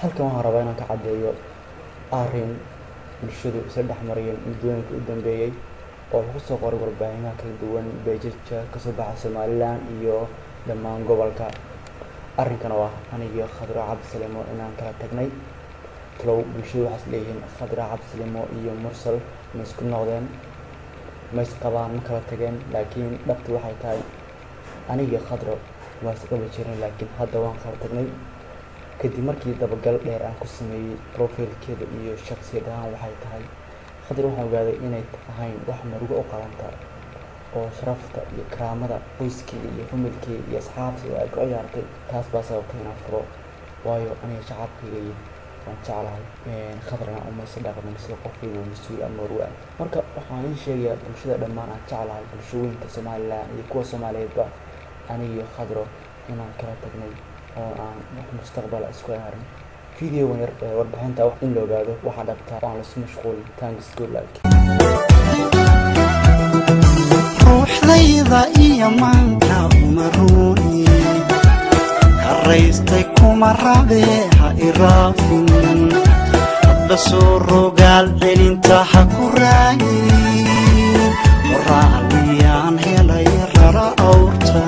halkan waxaan rabaa inaan ka caddeeyo arrin bulshadu isa dhex marayeen muddooyinka u dambeeyay oo lagu soo qoray warbaahinada kala duwan beejajka ka soo baxa Somaliland iyo dhammaan gobolka. arrinkan waa aniga Khadra Cabdisalimo inaan kala tagnay talow bulshadu waxay leeyihiin Khadra Cabdisalimo iyo Mursal ma isku noqdeen ma isqabaan ma kala tageen laakiin dhabtu waxay tahay aniga Khadra waa isqaba jireen laakiin hadda waan kala tagnay kadib markii dabagal dheer aan ku sameeyay profilkeeda iyo shakhsiyad ahaan waxay tahay Khadra waxaan ogaaday inay tahayn wax marugo u qalanta oo sharafta iyo karaamada qoyskii iyo familkii iyo asxaabtii ay ku ciyaartay taas baa sababtay inaan furo waayo aniga shacabkayga waan jeclahay Khadrana uma soo dhaqmin sida qofkii mas'uul ama ruuxa marka waxaan sheegayaa bulshada dhammaan aan jeclahay bulshooyinka Soomaaliland iyo kuwa Soomaaliyeedba aniga Khadra inaan kala tagnay oo aan wax mustaqbal isku aarin video yar warbixinta wax in loo gaado waxa dhabta aan la isku mashquul thanks good luck ruuxdayda iyo maanka umaruni karaystay kuma rabe ha iraafin hadda soo rogaal celinta ha ku raagin waraaliyaan helay rara awrta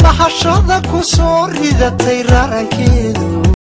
bahashada ku soo ridatay rarankeedu